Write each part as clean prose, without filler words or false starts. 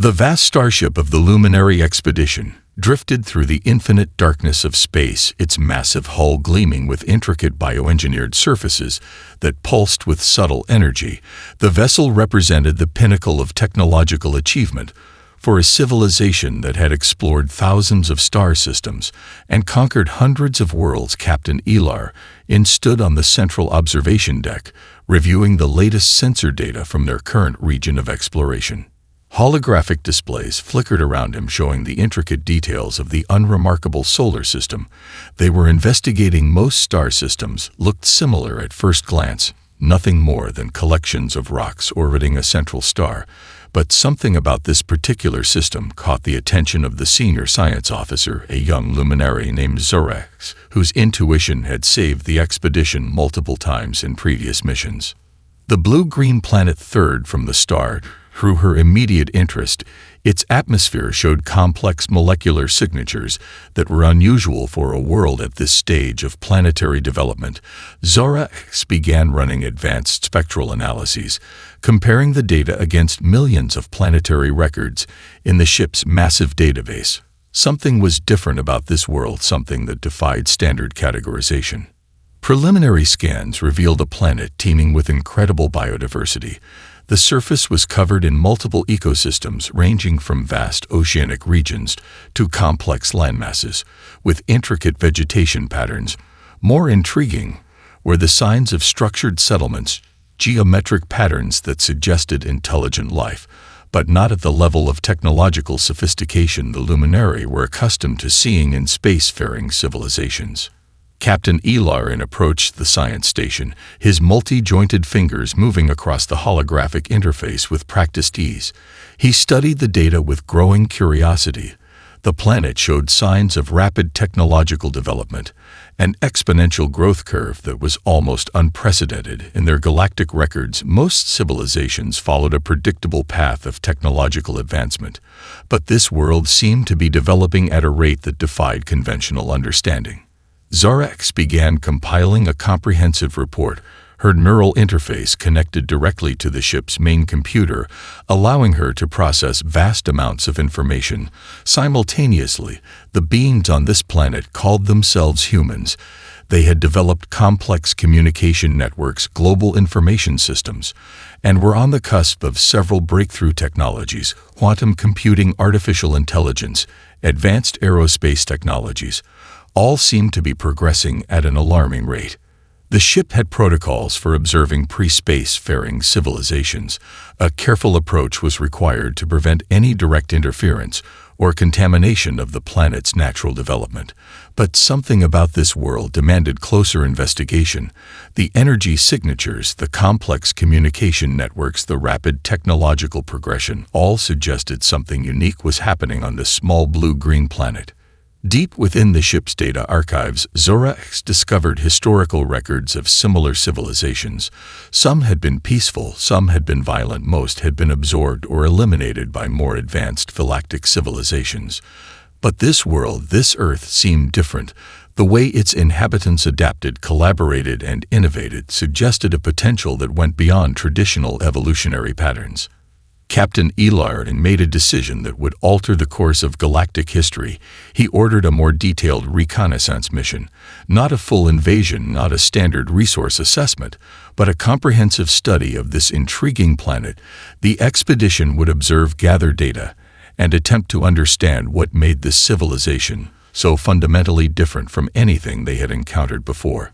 The vast starship of the Luminary expedition drifted through the infinite darkness of space, its massive hull gleaming with intricate bioengineered surfaces that pulsed with subtle energy. The vessel represented the pinnacle of technological achievement for a civilization that had explored thousands of star systems and conquered hundreds of worlds. Captain Elar stood on the central observation deck, reviewing the latest sensor data from their current region of exploration. Holographic displays flickered around him, showing the intricate details of the unremarkable solar system. They were investigating. Most star systems looked similar at first glance, nothing more than collections of rocks orbiting a central star. But something about this particular system caught the attention of the senior science officer, a young luminary named Zorax, whose intuition had saved the expedition multiple times in previous missions. The blue-green planet, third from the star, drew her immediate interest. Its atmosphere showed complex molecular signatures that were unusual for a world at this stage of planetary development. Zorax began running advanced spectral analyses, comparing the data against millions of planetary records in the ship's massive database. Something was different about this world, something that defied standard categorization. Preliminary scans revealed a planet teeming with incredible biodiversity. The surface was covered in multiple ecosystems ranging from vast oceanic regions to complex landmasses with intricate vegetation patterns. More intriguing were the signs of structured settlements, geometric patterns that suggested intelligent life, but not at the level of technological sophistication the Luminary were accustomed to seeing in spacefaring civilizations. Captain Elarin approached the science station, his multi-jointed fingers moving across the holographic interface with practiced ease. He studied the data with growing curiosity. The planet showed signs of rapid technological development, an exponential growth curve that was almost unprecedented in their galactic records. Most civilizations followed a predictable path of technological advancement, but this world seemed to be developing at a rate that defied conventional understanding. Zorax began compiling a comprehensive report. Her neural interface connected directly to the ship's main computer, allowing her to process vast amounts of information. Simultaneously, the beings on this planet called themselves humans. They had developed complex communication networks, global information systems, and were on the cusp of several breakthrough technologies: quantum computing, artificial intelligence, advanced aerospace technologies. All seemed to be progressing at an alarming rate. The ship had protocols for observing pre-space-faring civilizations. A careful approach was required to prevent any direct interference or contamination of the planet's natural development. But something about this world demanded closer investigation. The energy signatures, the complex communication networks, the rapid technological progression, all suggested something unique was happening on this small blue-green planet. Deep within the ship's data archives, Zorax discovered historical records of similar civilizations. Some had been peaceful, some had been violent, most had been absorbed or eliminated by more advanced galactic civilizations. But this world, this Earth, seemed different. The way its inhabitants adapted, collaborated, and innovated suggested a potential that went beyond traditional evolutionary patterns. Captain Elarin made a decision that would alter the course of galactic history. He ordered a more detailed reconnaissance mission, not a full invasion, not a standard resource assessment, but a comprehensive study of this intriguing planet. The expedition would observe, gather data, and attempt to understand what made this civilization so fundamentally different from anything they had encountered before.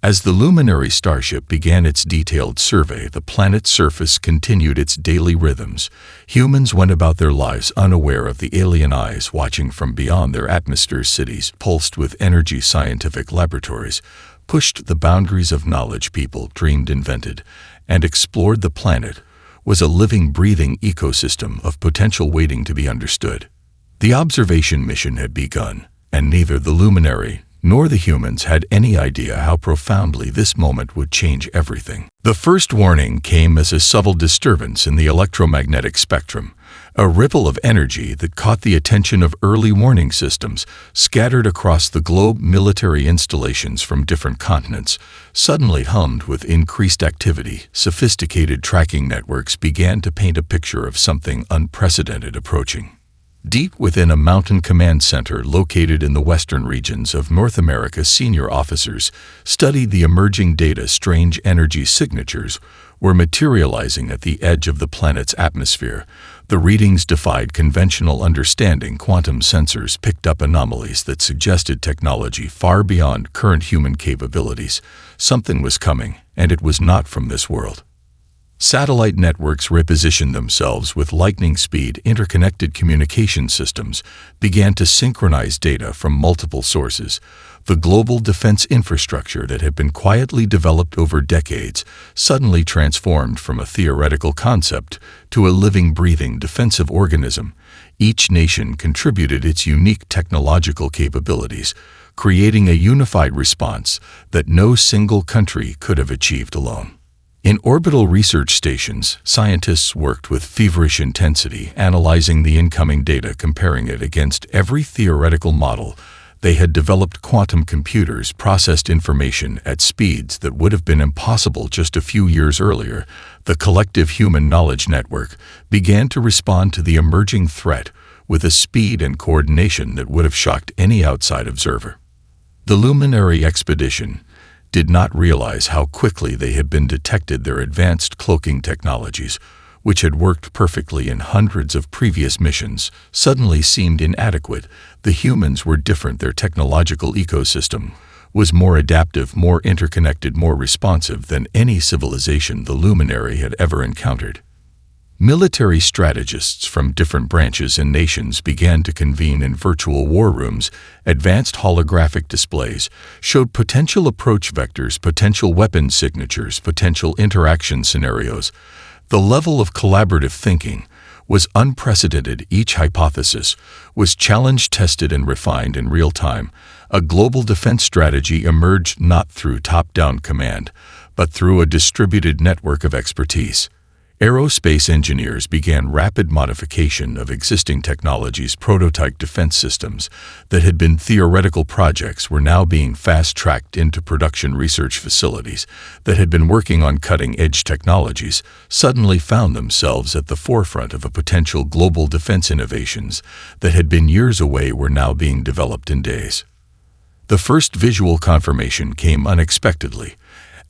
As the luminary starship began its detailed survey, the planet's surface continued its daily rhythms. Humans went about their lives unaware of the alien eyes watching from beyond their atmospheres. Cities pulsed with energy, scientific laboratories pushed the boundaries of knowledge. People dreamed, invented, and explored. The planet was a living, breathing ecosystem of potential waiting to be understood. The observation mission had begun, and neither the luminary nor the humans had any idea how profoundly this moment would change everything. The first warning came as a subtle disturbance in the electromagnetic spectrum, a ripple of energy that caught the attention of early warning systems scattered across the globe. Military installations from different continents suddenly hummed with increased activity. Sophisticated tracking networks began to paint a picture of something unprecedented approaching. Deep within a mountain command center located in the western regions of North America, senior officers studied the emerging data. Strange energy signatures were materializing at the edge of the planet's atmosphere. The readings defied conventional understanding. Quantum sensors picked up anomalies that suggested technology far beyond current human capabilities. Something was coming, and it was not from this world. Satellite networks repositioned themselves with lightning speed. Interconnected communication systems began to synchronize data from multiple sources. The global defense infrastructure that had been quietly developed over decades suddenly transformed from a theoretical concept to a living, breathing defensive organism. Each nation contributed its unique technological capabilities, creating a unified response that no single country could have achieved alone. In orbital research stations, scientists worked with feverish intensity, analyzing the incoming data, comparing it against every theoretical model. They had developed quantum computers, processed information at speeds that would have been impossible just a few years earlier. The collective human knowledge network began to respond to the emerging threat with a speed and coordination that would have shocked any outside observer. The luminary expedition did not realize how quickly they had been detected. Their advanced cloaking technologies, which had worked perfectly in hundreds of previous missions, suddenly seemed inadequate. The humans were different. Their technological ecosystem was more adaptive, more interconnected, more responsive than any civilization the luminary had ever encountered. Military strategists from different branches and nations began to convene in virtual war rooms. Advanced holographic displays showed potential approach vectors, potential weapon signatures, potential interaction scenarios. The level of collaborative thinking was unprecedented. Each hypothesis was challenged, tested, and refined in real time. A global defense strategy emerged not through top-down command, but through a distributed network of expertise. Aerospace engineers began rapid modification of existing technologies. Prototype defense systems that had been theoretical projects were now being fast-tracked into production. Research facilities that had been working on cutting-edge technologies suddenly found themselves at the forefront of a potential global defense. Innovations that had been years away were now being developed in days. The first visual confirmation came unexpectedly.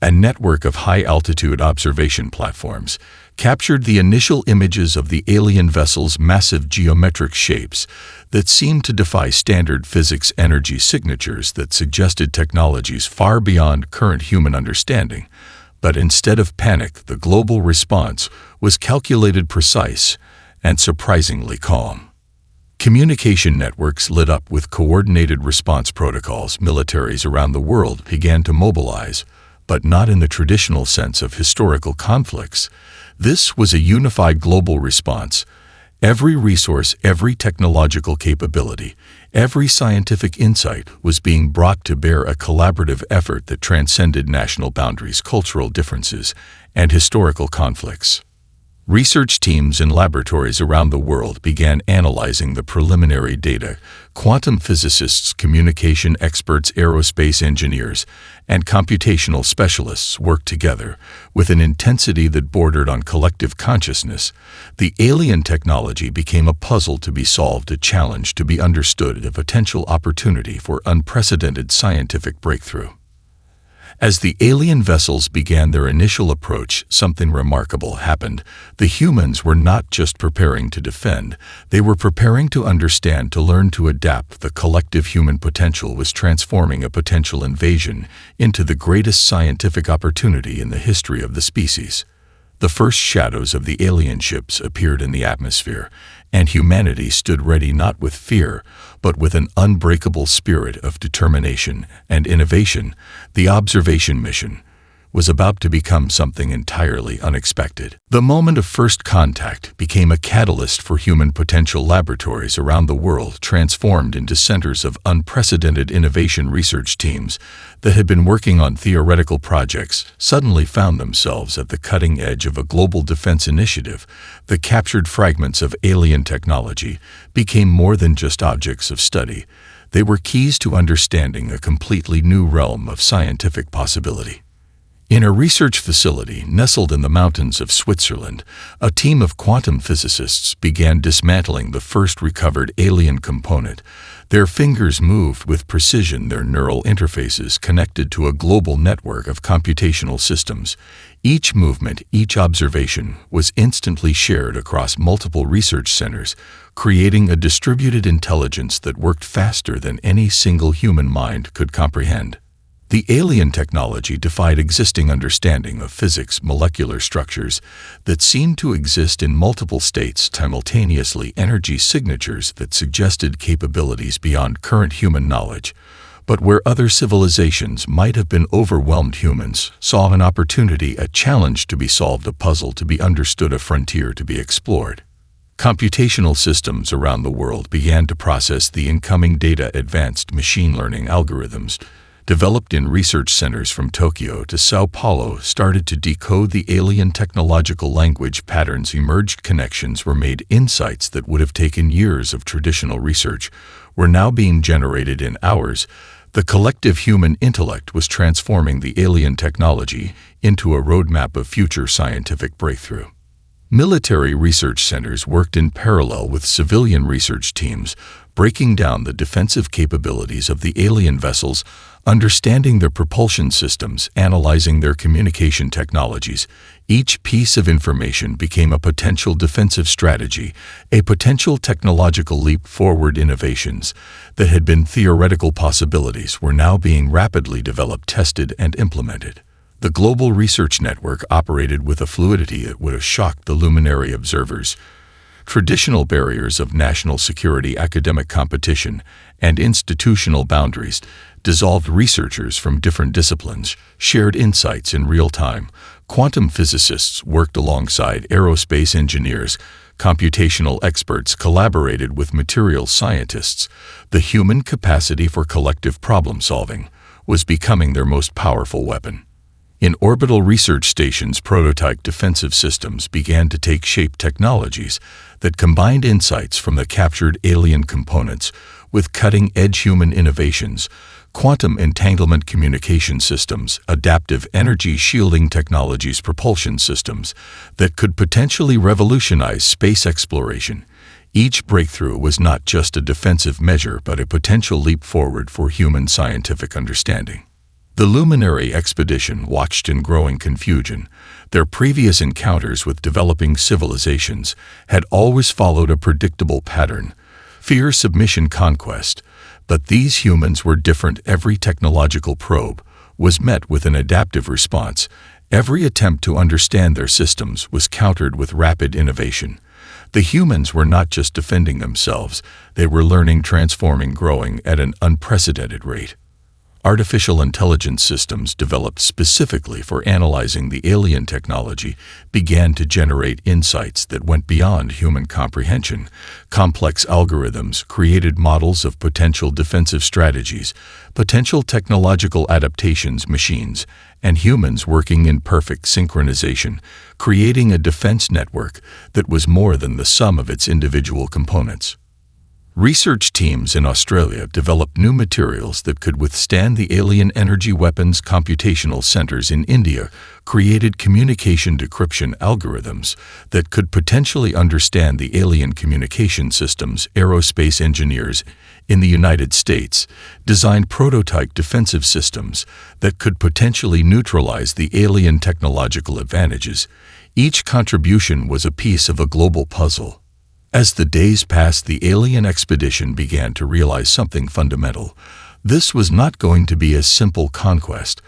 A network of high-altitude observation platforms captured the initial images of the alien vessel's massive geometric shapes that seemed to defy standard physics. Energy signatures that suggested technologies far beyond current human understanding. But instead of panic, the global response was calculated, precise, and surprisingly calm. Communication networks lit up with coordinated response protocols. Militaries around the world began to mobilize, but not in the traditional sense of historical conflicts. This was a unified global response. Every resource, every technological capability, every scientific insight was being brought to bear, a collaborative effort that transcended national boundaries, cultural differences, and historical conflicts. Research teams in laboratories around the world began analyzing the preliminary data. Quantum physicists, communication experts, aerospace engineers, and computational specialists worked together with an intensity that bordered on collective consciousness. The alien technology became a puzzle to be solved, a challenge to be understood, a potential opportunity for unprecedented scientific breakthrough. As the alien vessels began their initial approach, something remarkable happened. The humans were not just preparing to defend, they were preparing to understand, to learn, to adapt. The collective human potential was transforming a potential invasion into the greatest scientific opportunity in the history of the species. The first shadows of the alien ships appeared in the atmosphere, and humanity stood ready, not with fear, but with an unbreakable spirit of determination and innovation. The observation mission, was about to become something entirely unexpected. The moment of first contact became a catalyst for human potential. Laboratories around the world transformed into centers of unprecedented innovation. Research teams that had been working on theoretical projects suddenly found themselves at the cutting edge of a global defense initiative. The captured fragments of alien technology became more than just objects of study. They were keys to understanding a completely new realm of scientific possibility. In a research facility nestled in the mountains of Switzerland, a team of quantum physicists began dismantling the first recovered alien component. Their fingers moved with precision, their neural interfaces connected to a global network of computational systems. Each movement, each observation was instantly shared across multiple research centers, creating a distributed intelligence that worked faster than any single human mind could comprehend. The alien technology defied existing understanding of physics, molecular structures that seemed to exist in multiple states simultaneously, energy signatures that suggested capabilities beyond current human knowledge. But where other civilizations might have been overwhelmed, humans saw an opportunity, a challenge to be solved, a puzzle to be understood, a frontier to be explored. Computational systems around the world began to process the incoming data. Advanced machine learning algorithms developed in research centers from Tokyo to Sao Paulo started to decode the alien technological language. Patterns emerged, connections were made, insights that would have taken years of traditional research were now being generated in hours. The collective human intellect was transforming the alien technology into a roadmap of future scientific breakthrough. Military research centers worked in parallel with civilian research teams, breaking down the defensive capabilities of the alien vessels, understanding their propulsion systems, analyzing their communication technologies. Each piece of information became a potential defensive strategy, a potential technological leap forward. Innovations that had been theoretical possibilities were now being rapidly developed, tested, and implemented. The global research network operated with a fluidity that would have shocked the luminary observers. Traditional barriers of national security, academic competition, and institutional boundaries dissolved. Researchers from different disciplines shared insights in real time. Quantum physicists worked alongside aerospace engineers. Computational experts collaborated with materials scientists. The human capacity for collective problem solving was becoming their most powerful weapon. In orbital research stations, prototype defensive systems began to take shape. Technologies that combined insights from the captured alien components with cutting-edge human innovations. Quantum entanglement communication systems, adaptive energy shielding technologies, propulsion systems that could potentially revolutionize space exploration. Each breakthrough was not just a defensive measure but a potential leap forward for human scientific understanding. The luminary expedition watched in growing confusion. Their previous encounters with developing civilizations had always followed a predictable pattern: fear, submission, conquest. But these humans were different. Every technological probe was met with an adaptive response. Every attempt to understand their systems was countered with rapid innovation. The humans were not just defending themselves, they were learning, transforming, growing at an unprecedented rate. Artificial intelligence systems developed specifically for analyzing the alien technology began to generate insights that went beyond human comprehension. Complex algorithms created models of potential defensive strategies, potential technological adaptations, machines and humans working in perfect synchronization, creating a defense network that was more than the sum of its individual components. Research teams in Australia developed new materials that could withstand the alien energy weapons. Computational centers in India created communication decryption algorithms that could potentially understand the alien communication systems. Aerospace engineers in the United States designed prototype defensive systems that could potentially neutralize the alien technological advantages. Each contribution was a piece of a global puzzle. As the days passed, the alien expedition began to realize something fundamental. This was not going to be a simple conquest.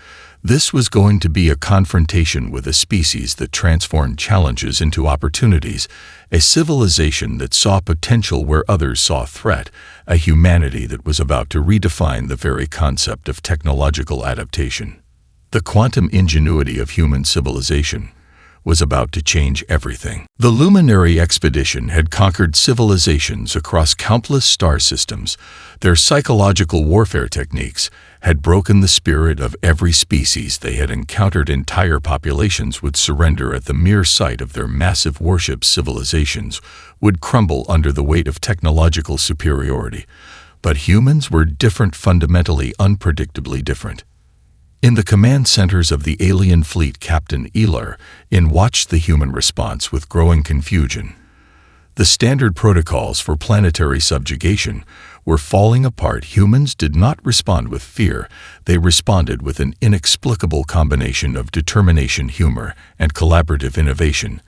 This was going to be a confrontation with a species that transformed challenges into opportunities, a civilization that saw potential where others saw threat, a humanity that was about to redefine the very concept of technological adaptation. The quantum ingenuity of human civilization was about to change everything. The Luminary expedition had conquered civilizations across countless star systems. Their psychological warfare techniques had broken the spirit of every species they had encountered. Entire populations would surrender at the mere sight of their massive warship. Civilizations would crumble under the weight of technological superiority. But humans were different, fundamentally, unpredictably different. In the command centers of the alien fleet, Captain Elar watched the human response with growing confusion. The standard protocols for planetary subjugation were falling apart. Humans did not respond with fear. They responded with an inexplicable combination of determination, humor, and collaborative innovation.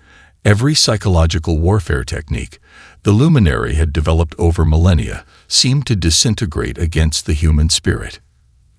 Every psychological warfare technique the Luminary had developed over millennia seemed to disintegrate against the human spirit.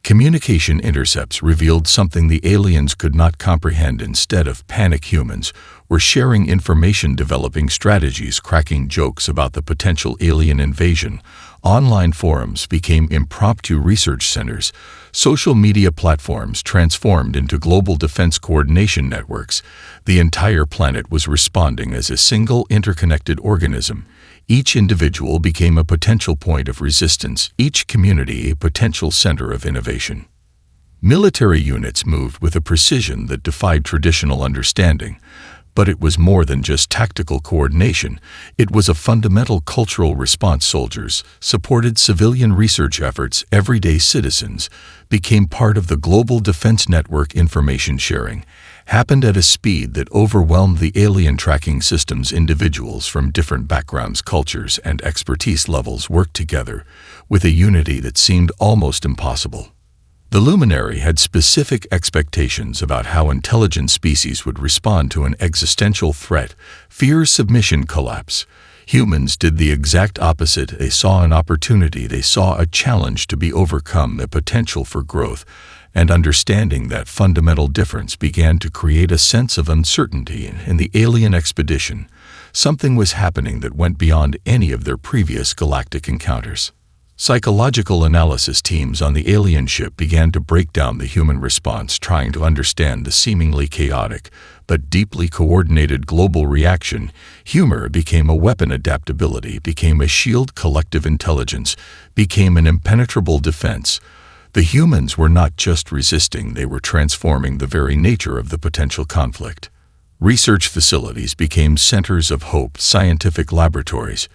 Communication intercepts revealed something the aliens could not comprehend. Instead of panic, humans were sharing information, developing strategies, cracking jokes about the potential alien invasion. Online forums became impromptu research centers. Social media platforms transformed into global defense coordination networks. The entire planet was responding as a single interconnected organism. Each individual became a potential point of resistance, each community a potential center of innovation. Military units moved with a precision that defied traditional understanding. But it was more than just tactical coordination. It was a fundamental cultural response. Soldiers supported civilian research efforts. Everyday citizens became part of the global defense network. Information sharing happened at a speed that overwhelmed the alien tracking systems. Individuals from different backgrounds, cultures, and expertise levels worked together with a unity that seemed almost impossible. The Luminary had specific expectations about how intelligent species would respond to an existential threat: fear, submission, collapse. Humans did the exact opposite. They saw an opportunity. They saw a challenge to be overcome, a potential for growth. And understanding that fundamental difference began to create a sense of uncertainty in the alien expedition. Something was happening that went beyond any of their previous galactic encounters. Psychological analysis teams on the alien ship began to break down the human response, trying to understand the seemingly chaotic but deeply coordinated global reaction. Humor became a weapon, adaptability became a shield, collective intelligence became an impenetrable defense. The humans were not just resisting, they were transforming the very nature of the potential conflict. Research facilities became centers of hope. Scientific laboratories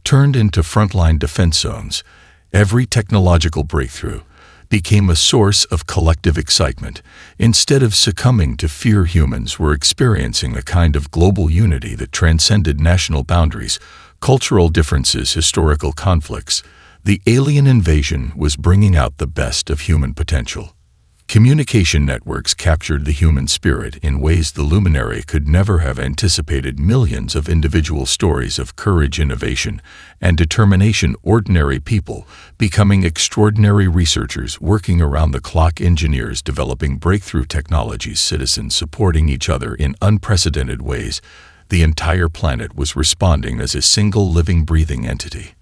turned into frontline defense zones. Every technological breakthrough became a source of collective excitement. Instead of succumbing to fear, humans were experiencing a kind of global unity that transcended national boundaries, cultural differences, historical conflicts. The alien invasion was bringing out the best of human potential. Communication networks captured the human spirit in ways the Luminary could never have anticipated. Millions of individual stories of courage, innovation, and determination. Ordinary people becoming extraordinary researchers, working around the clock, engineers developing breakthrough technologies, citizens supporting each other in unprecedented ways. The entire planet was responding as a single living, breathing entity.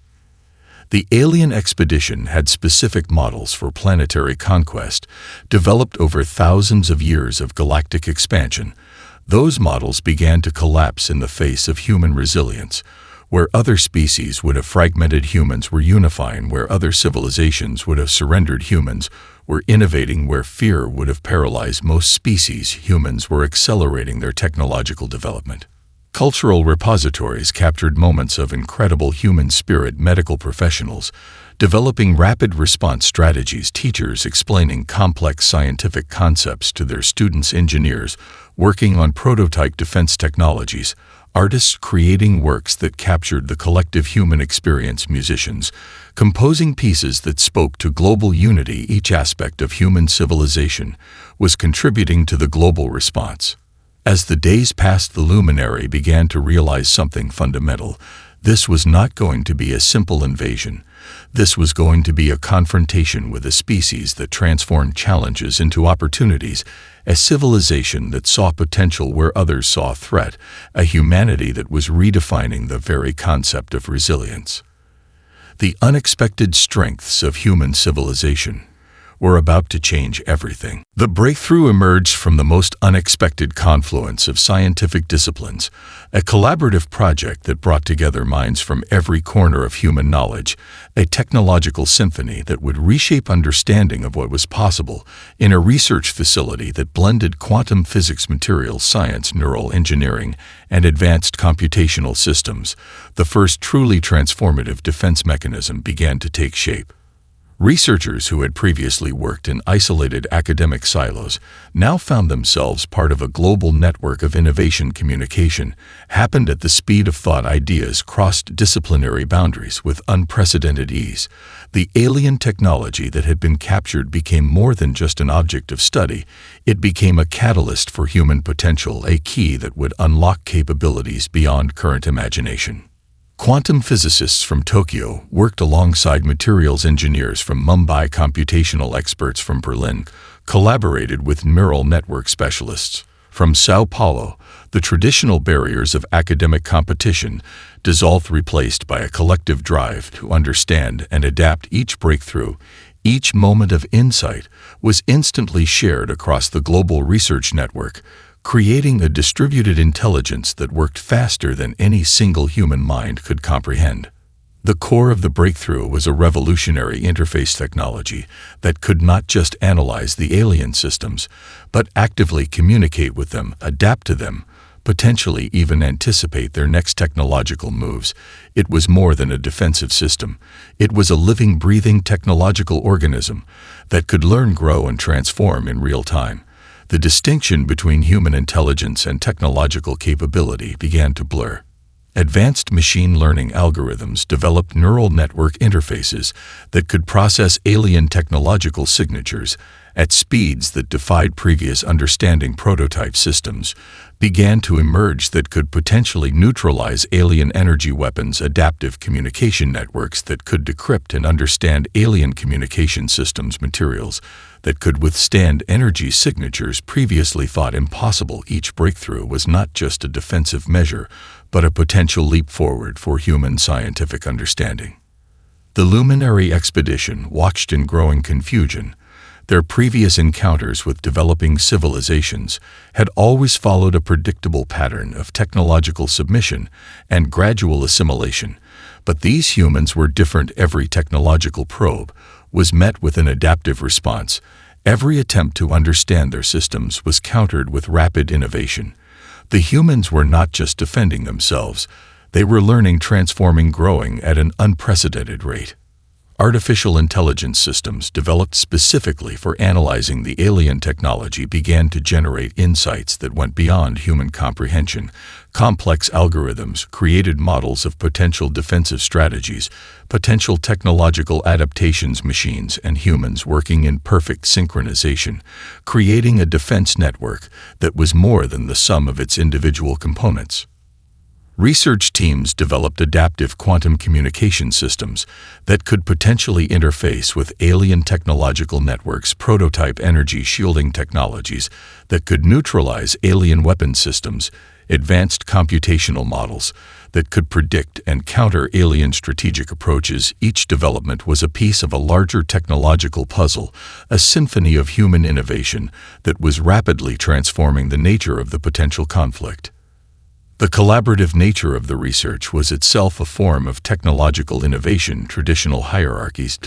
The alien expedition had specific models for planetary conquest, developed over thousands of years of galactic expansion. Those models began to collapse in the face of human resilience. Where other species would have fragmented, humans were unifying. Where other civilizations would have surrendered, humans were innovating. Where fear would have paralyzed most species, humans were accelerating their technological development. Cultural repositories captured moments of incredible human spirit. Medical professionals developing rapid response strategies, teachers explaining complex scientific concepts to their students, engineers working on prototype defense technologies, artists creating works that captured the collective human experience, musicians composing pieces that spoke to global unity. Each aspect of human civilization was contributing to the global response. As the days passed, the Luminary began to realize something fundamental. This was not going to be a simple invasion. This was going to be a confrontation with a species that transformed challenges into opportunities, a civilization that saw potential where others saw threat, a humanity that was redefining the very concept of resilience. The unexpected strengths of human civilization were about to change everything. The breakthrough emerged from the most unexpected confluence of scientific disciplines, a collaborative project that brought together minds from every corner of human knowledge, a technological symphony that would reshape understanding of what was possible in a research facility that blended quantum physics, materials science, neural engineering, and advanced computational systems. The first truly transformative defense mechanism began to take shape. Researchers who had previously worked in isolated academic silos now found themselves part of a global network of innovation. Communication happened at the speed of thought. Ideas crossed disciplinary boundaries with unprecedented ease. The alien technology that had been captured became more than just an object of study. It became a catalyst for human potential, a key that would unlock capabilities beyond current imagination. Quantum physicists from Tokyo worked alongside materials engineers from Mumbai, computational experts from Berlin collaborated with neural network specialists from Sao Paulo. The traditional barriers of academic competition dissolved, replaced by a collective drive to understand and adapt. Each breakthrough, each moment of insight was instantly shared across the global research network, creating a distributed intelligence that worked faster than any single human mind could comprehend. The core of the breakthrough was a revolutionary interface technology that could not just analyze the alien systems, but actively communicate with them, adapt to them, potentially even anticipate their next technological moves. It was more than a defensive system. It was a living, breathing technological organism that could learn, grow, and transform in real time. The distinction between human intelligence and technological capability began to blur. Advanced machine learning algorithms developed neural network interfaces that could process alien technological signatures at speeds that defied previous understanding. Prototype systems began to emerge that could potentially neutralize alien energy weapons, adaptive communication networks that could decrypt and understand alien communication systems, materials that could withstand energy signatures previously thought impossible. Each breakthrough was not just a defensive measure, but a potential leap forward for human scientific understanding. The Luminary expedition watched in growing confusion. Their previous encounters with developing civilizations had always followed a predictable pattern of technological submission and gradual assimilation, but these humans were different. Every technological probe was met with an adaptive response. Every attempt to understand their systems was countered with rapid innovation. The humans were not just defending themselves, they were learning, transforming, growing at an unprecedented rate. Artificial intelligence systems developed specifically for analyzing the alien technology began to generate insights that went beyond human comprehension. Complex algorithms created models of potential defensive strategies, potential technological adaptations, machines and humans working in perfect synchronization, creating a defense network that was more than the sum of its individual components. Research teams developed adaptive quantum communication systems that could potentially interface with alien technological networks, prototype energy shielding technologies that could neutralize alien weapon systems, advanced computational models that could predict and counter alien strategic approaches. Each development was a piece of a larger technological puzzle, a symphony of human innovation that was rapidly transforming the nature of the potential conflict. The collaborative nature of the research was itself a form of technological innovation. Traditional hierarchies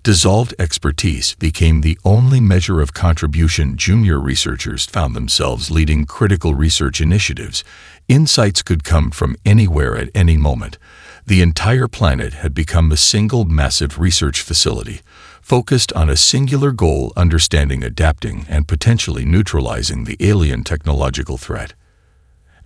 dissolved. Expertise became the only measure of contribution. Junior researchers found themselves leading critical research initiatives. Insights could come from anywhere at any moment. The entire planet had become a single massive research facility, focused on a singular goal: understanding, adapting, and potentially neutralizing the alien technological threat.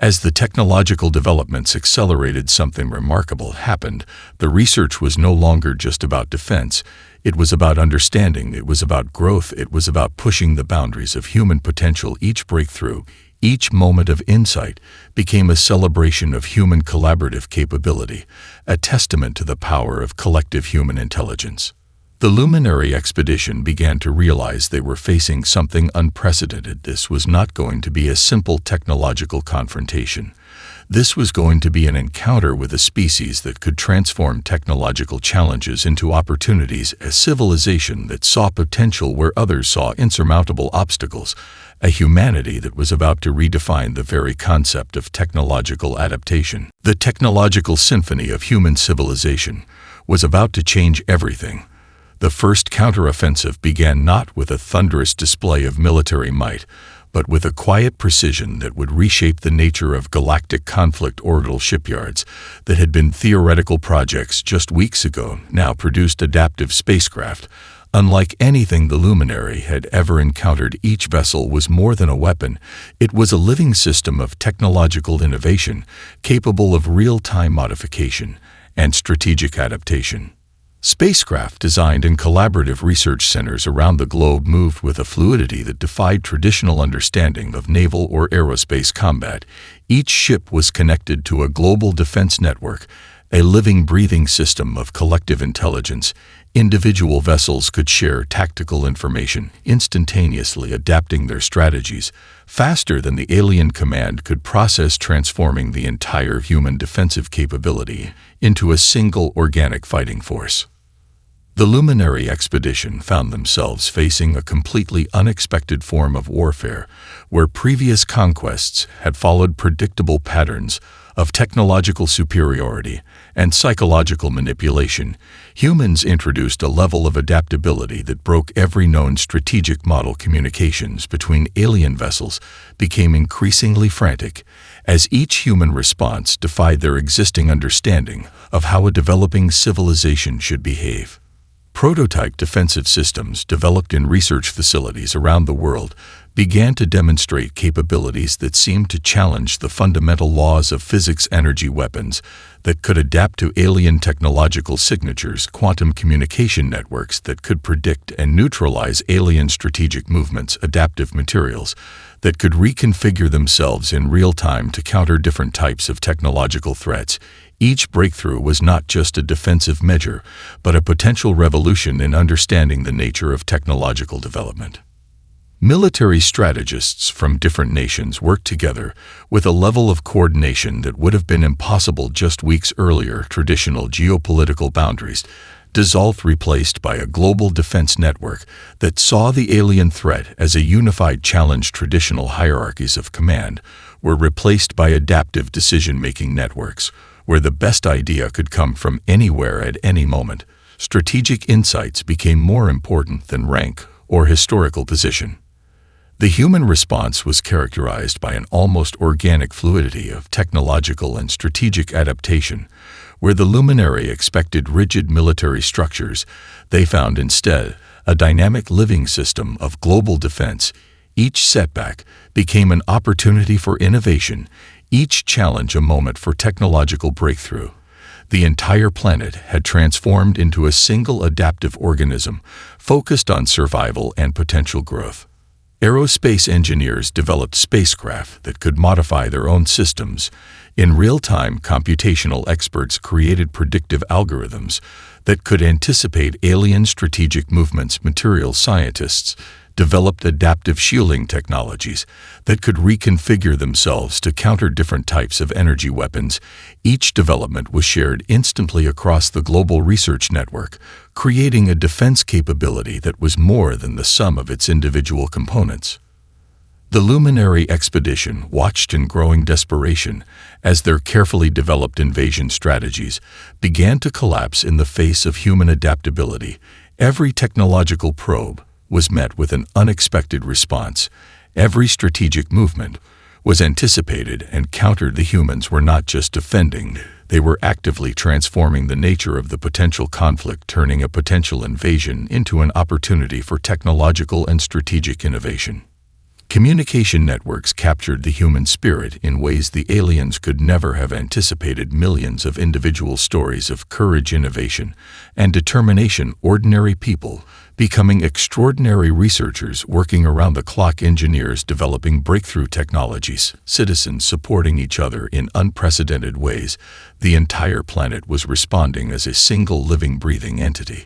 As the technological developments accelerated, something remarkable happened. The research was no longer just about defense. It was about understanding. It was about growth. It was about pushing the boundaries of human potential. Each breakthrough, each moment of insight became a celebration of human collaborative capability, a testament to the power of collective human intelligence. The Luminary expedition began to realize they were facing something unprecedented. This was not going to be a simple technological confrontation. This was going to be an encounter with a species that could transform technological challenges into opportunities, a civilization that saw potential where others saw insurmountable obstacles, a humanity that was about to redefine the very concept of technological adaptation. The technological symphony of human civilization was about to change everything. The first counteroffensive began not with a thunderous display of military might, but with a quiet precision that would reshape the nature of galactic conflict. Orbital shipyards that had been theoretical projects just weeks ago now produced adaptive spacecraft. Unlike anything the Luminary had ever encountered, each vessel was more than a weapon. It was a living system of technological innovation, capable of real-time modification and strategic adaptation. Spacecraft designed in collaborative research centers around the globe moved with a fluidity that defied traditional understanding of naval or aerospace combat. Each ship was connected to a global defense network, a living, breathing system of collective intelligence. Individual vessels could share tactical information, instantaneously adapting their strategies faster than the alien command could process, transforming the entire human defensive capability into a single organic fighting force. The Luminary expedition found themselves facing a completely unexpected form of warfare, where previous conquests had followed predictable patterns of technological superiority and psychological manipulation. Humans introduced a level of adaptability that broke every known strategic model. Communications between alien vessels became increasingly frantic, as each human response defied their existing understanding of how a developing civilization should behave. Prototype defensive systems developed in research facilities around the world began to demonstrate capabilities that seemed to challenge the fundamental laws of physics. Energy weapons that could adapt to alien technological signatures, quantum communication networks that could predict and neutralize alien strategic movements, adaptive materials that could reconfigure themselves in real time to counter different types of technological threats. Each breakthrough was not just a defensive measure, but a potential revolution in understanding the nature of technological development. Military strategists from different nations worked together with a level of coordination that would have been impossible just weeks earlier. Traditional geopolitical boundaries dissolved, replaced by a global defense network that saw the alien threat as a unified challenge. Traditional hierarchies of command were replaced by adaptive decision-making networks, where the best idea could come from anywhere at any moment. Strategic insights became more important than rank or historical position. The human response was characterized by an almost organic fluidity of technological and strategic adaptation. Where the Luminary expected rigid military structures, they found instead a dynamic living system of global defense. Each setback became an opportunity for innovation, each challenge a moment for technological breakthrough. The entire planet had transformed into a single adaptive organism, focused on survival and potential growth. Aerospace engineers developed spacecraft that could modify their own systems. In real time, computational experts created predictive algorithms that could anticipate alien strategic movements. Material scientists developed adaptive shielding technologies that could reconfigure themselves to counter different types of energy weapons. Each development was shared instantly across the global research network, creating a defense capability that was more than the sum of its individual components. The Luminary expedition watched in growing desperation as their carefully developed invasion strategies began to collapse in the face of human adaptability. Every technological probe was met with an unexpected response. Every strategic movement was anticipated and countered. The humans were not just defending, they were actively transforming the nature of the potential conflict, turning a potential invasion into an opportunity for technological and strategic innovation. Communication networks captured the human spirit in ways the aliens could never have anticipated. Millions of individual stories of courage, innovation, and determination. Ordinary people becoming extraordinary researchers working around the clock, engineers developing breakthrough technologies, citizens supporting each other in unprecedented ways. The entire planet was responding as a single living, breathing entity.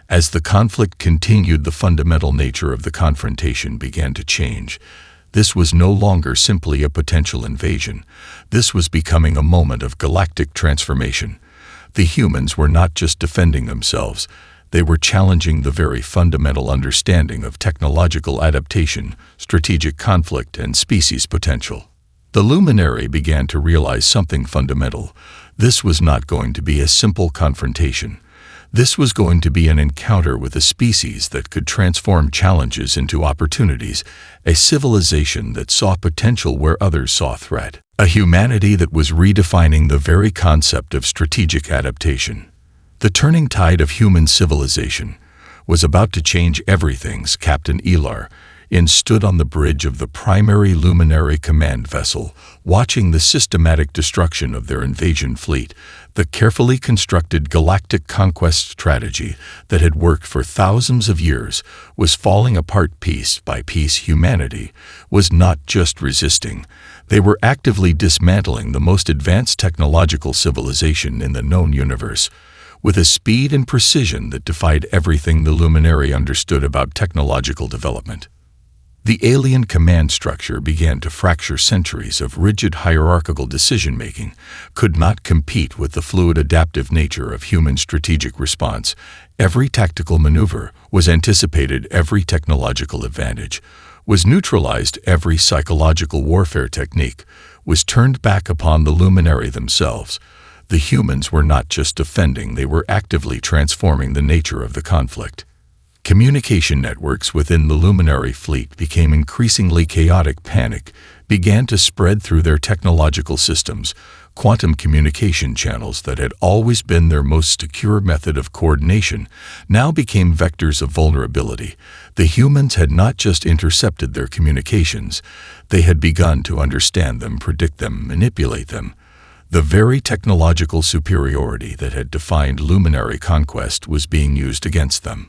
As the conflict continued, the fundamental nature of the confrontation began to change. This was no longer simply a potential invasion. This was becoming a moment of galactic transformation. The humans were not just defending themselves, they were challenging the very fundamental understanding of technological adaptation, strategic conflict, and species potential. The Luminary began to realize something fundamental. This was not going to be a simple confrontation. This was going to be an encounter with a species that could transform challenges into opportunities, a civilization that saw potential where others saw threat, a humanity that was redefining the very concept of strategic adaptation. The turning tide of human civilization was about to change everything. Captain Elar stood on the bridge of the primary Luminary command vessel, watching the systematic destruction of their invasion fleet. The carefully constructed Galactic Conquests strategy that had worked for thousands of years was falling apart piece by piece. Humanity was not just resisting. They were actively dismantling the most advanced technological civilization in the known universe, with a speed and precision that defied everything the Luminary understood about technological development. The alien command structure began to fracture. Centuries of rigid hierarchical decision-making could not compete with the fluid adaptive nature of human strategic response. Every tactical maneuver was anticipated, every technological advantage was neutralized, every psychological warfare technique was turned back upon the Luminary themselves. The humans were not just defending, they were actively transforming the nature of the conflict. Communication networks within the Luminary fleet became increasingly chaotic. Panic began to spread through their technological systems. Quantum communication channels that had always been their most secure method of coordination now became vectors of vulnerability. The humans had not just intercepted their communications, they had begun to understand them, predict them, manipulate them. The very technological superiority that had defined Luminary conquest was being used against them.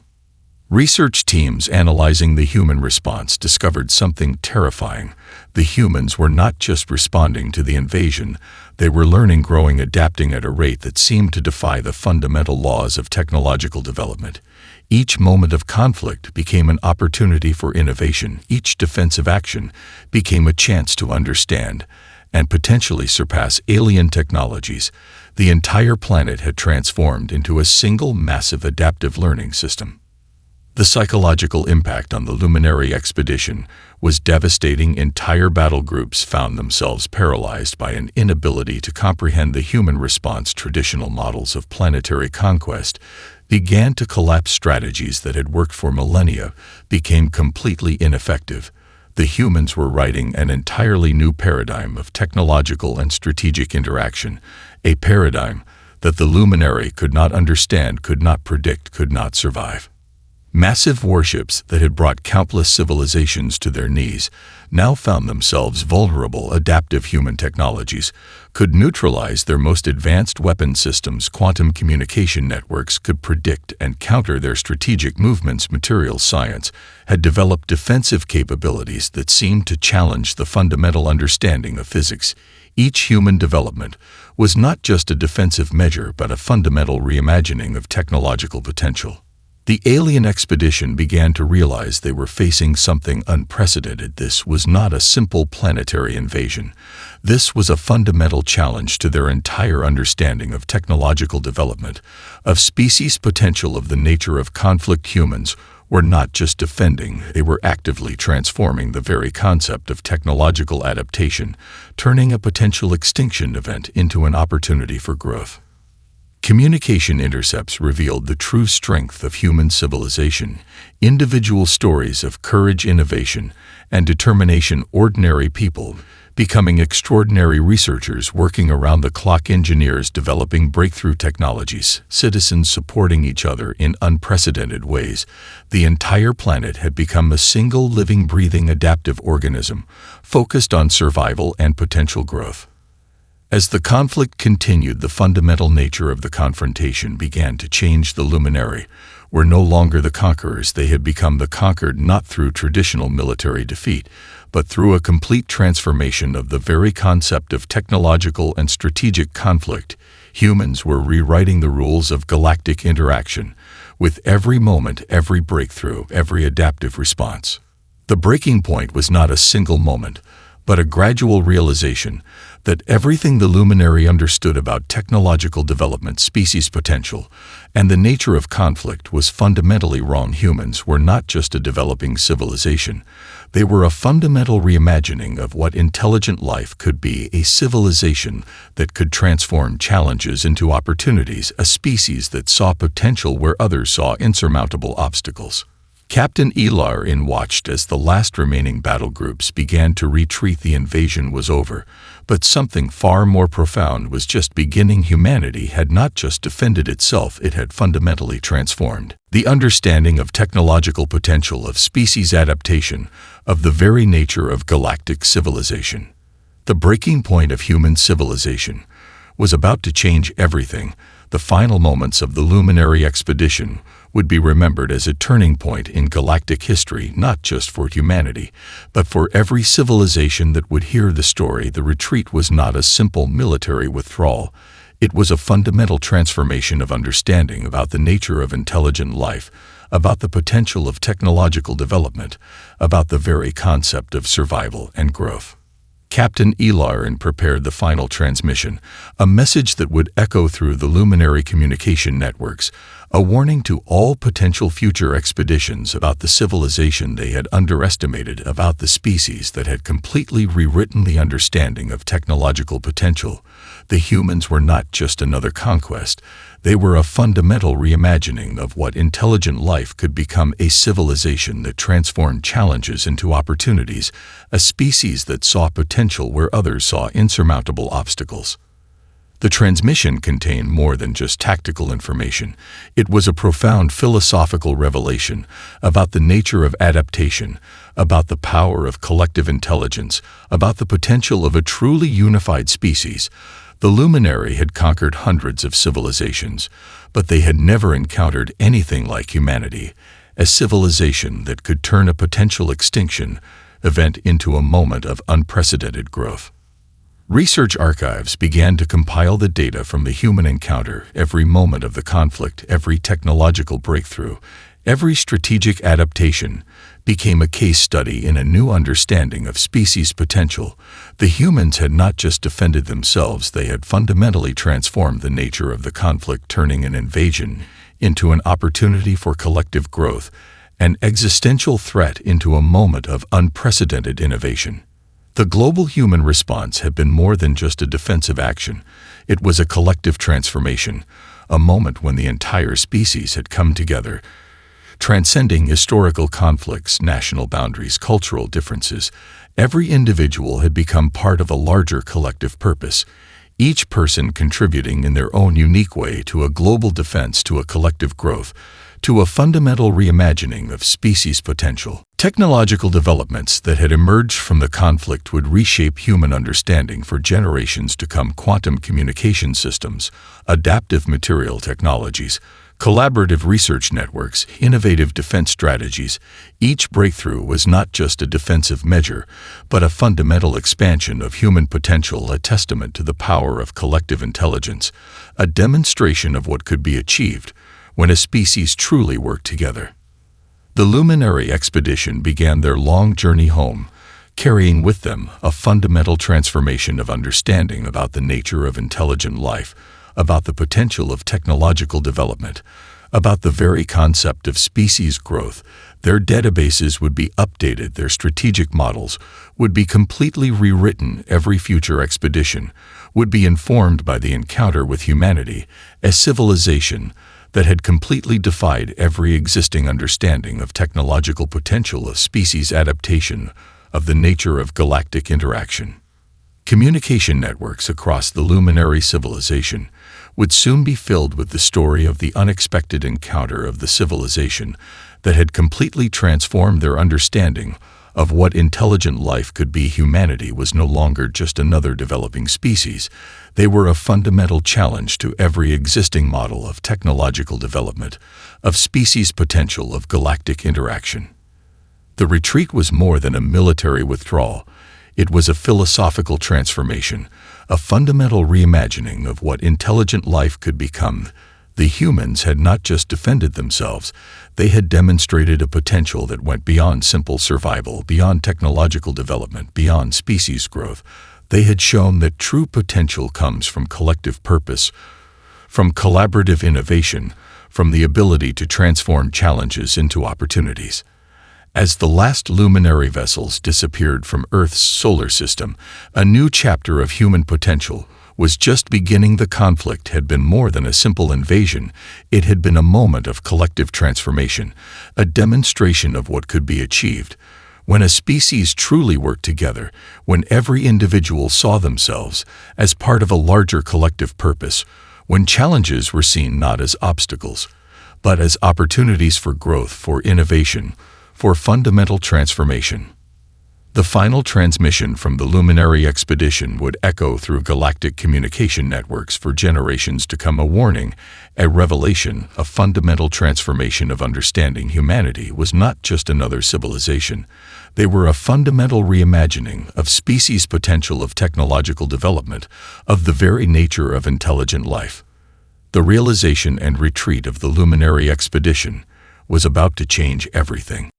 Research teams analyzing the human response discovered something terrifying. The humans were not just responding to the invasion, they were learning, growing, adapting at a rate that seemed to defy the fundamental laws of technological development. Each moment of conflict became an opportunity for innovation. Each defensive action became a chance to understand and potentially surpass alien technologies. The entire planet had transformed into a single massive adaptive learning system. The psychological impact on the Luminary expedition was devastating. Entire battle groups found themselves paralyzed by an inability to comprehend the human response. Traditional models of planetary conquest began to collapse. Strategies that had worked for millennia became completely ineffective. The humans were writing an entirely new paradigm of technological and strategic interaction, a paradigm that the Luminary could not understand, could not predict, could not survive. Massive warships that had brought countless civilizations to their knees now found themselves vulnerable. Adaptive human technologies could neutralize their most advanced weapon systems. Quantum communication networks could predict and counter their strategic movements. Material science had developed defensive capabilities that seemed to challenge the fundamental understanding of physics. Each human development was not just a defensive measure, but a fundamental reimagining of technological potential. The alien expedition began to realize they were facing something unprecedented. This was not a simple planetary invasion. This was a fundamental challenge to their entire understanding of technological development, of species potential, of the nature of conflict. Humans were not just defending, they were actively transforming the very concept of technological adaptation, turning a potential extinction event into an opportunity for growth. Communication intercepts revealed the true strength of human civilization, individual stories of courage, innovation, and determination. Ordinary people becoming extraordinary researchers working around the clock, engineers developing breakthrough technologies, citizens supporting each other in unprecedented ways. The entire planet had become a single living, breathing, adaptive organism, focused on survival and potential growth. As the conflict continued, the fundamental nature of the confrontation began to change. The Luminary were no longer the conquerors, they had become the conquered, not through traditional military defeat, but through a complete transformation of the very concept of technological and strategic conflict. Humans were rewriting the rules of galactic interaction, with every moment, every breakthrough, every adaptive response. The breaking point was not a single moment, but a gradual realization that everything the luminary understood about technological development, species potential, and the nature of conflict was fundamentally wrong. Humans were not just a developing civilization. They were a fundamental reimagining of what intelligent life could be, a civilization that could transform challenges into opportunities, a species that saw potential where others saw insurmountable obstacles. Captain Elarin watched as the last remaining battle groups began to retreat. The invasion was over, but something far more profound was just beginning. Humanity had not just defended itself, it had fundamentally transformed. The understanding of technological potential, of species adaptation, of the very nature of galactic civilization. The breaking point of human civilization was about to change everything. The final moments of the luminary expedition would be remembered as a turning point in galactic history, not just for humanity, but for every civilization that would hear the story. The retreat was not a simple military withdrawal. It was a fundamental transformation of understanding about the nature of intelligent life, about the potential of technological development, about the very concept of survival and growth. Captain Elarin prepared the final transmission, a message that would echo through the luminary communication networks, a warning to all potential future expeditions about the civilization they had underestimated, about the species that had completely rewritten the understanding of technological potential. The humans were not just another conquest. They were a fundamental reimagining of what intelligent life could become, a civilization that transformed challenges into opportunities, a species that saw potential where others saw insurmountable obstacles. The transmission contained more than just tactical information. It was a profound philosophical revelation about the nature of adaptation, about the power of collective intelligence, about the potential of a truly unified species. The luminary had conquered hundreds of civilizations, but they had never encountered anything like humanity, a civilization that could turn a potential extinction event into a moment of unprecedented growth. Research archives began to compile the data from the human encounter, every moment of the conflict, every technological breakthrough, every strategic adaptation became a case study in a new understanding of species potential. The humans had not just defended themselves, they had fundamentally transformed the nature of the conflict, turning an invasion into an opportunity for collective growth, an existential threat into a moment of unprecedented innovation. The global human response had been more than just a defensive action. It was a collective transformation, a moment when the entire species had come together, transcending historical conflicts, national boundaries, cultural differences. Every individual had become part of a larger collective purpose, each person contributing in their own unique way to a global defense, to a collective growth, to a fundamental reimagining of species potential. Technological developments that had emerged from the conflict would reshape human understanding for generations to come. Quantum communication systems, adaptive material technologies, collaborative research networks, innovative defense strategies. Each breakthrough was not just a defensive measure, but a fundamental expansion of human potential, a testament to the power of collective intelligence, a demonstration of what could be achieved when a species truly worked together. The luminary expedition began their long journey home, carrying with them a fundamental transformation of understanding about the nature of intelligent life, about the potential of technological development, about the very concept of species growth. Their databases would be updated, their strategic models would be completely rewritten. Every future expedition would be informed by the encounter with humanity, a civilization that had completely defied every existing understanding of technological potential, of species adaptation, of the nature of galactic interaction. Communication networks across the luminary civilization would soon be filled with the story of the unexpected encounter of the civilization that had completely transformed their understanding of what intelligent life could be. Humanity was no longer just another developing species. They were a fundamental challenge to every existing model of technological development, of species potential, of galactic interaction. The retreat was more than a military withdrawal. It was a philosophical transformation, a fundamental reimagining of what intelligent life could become. The humans had not just defended themselves, they had demonstrated a potential that went beyond simple survival, beyond technological development, beyond species growth. They had shown that true potential comes from collective purpose, from collaborative innovation, from the ability to transform challenges into opportunities. As the last luminary vessels disappeared from Earth's solar system, a new chapter of human potential was just beginning. The conflict had been more than a simple invasion. It had been a moment of collective transformation, a demonstration of what could be achieved when a species truly worked together, when every individual saw themselves as part of a larger collective purpose, when challenges were seen not as obstacles, but as opportunities for growth, for innovation, for fundamental transformation. The final transmission from the luminary expedition would echo through galactic communication networks for generations to come, a warning, a revelation, a fundamental transformation of understanding. Humanity was not just another civilization. They were a fundamental reimagining of species' potential, of technological development, of the very nature of intelligent life. The realization and retreat of the luminary expedition was about to change everything.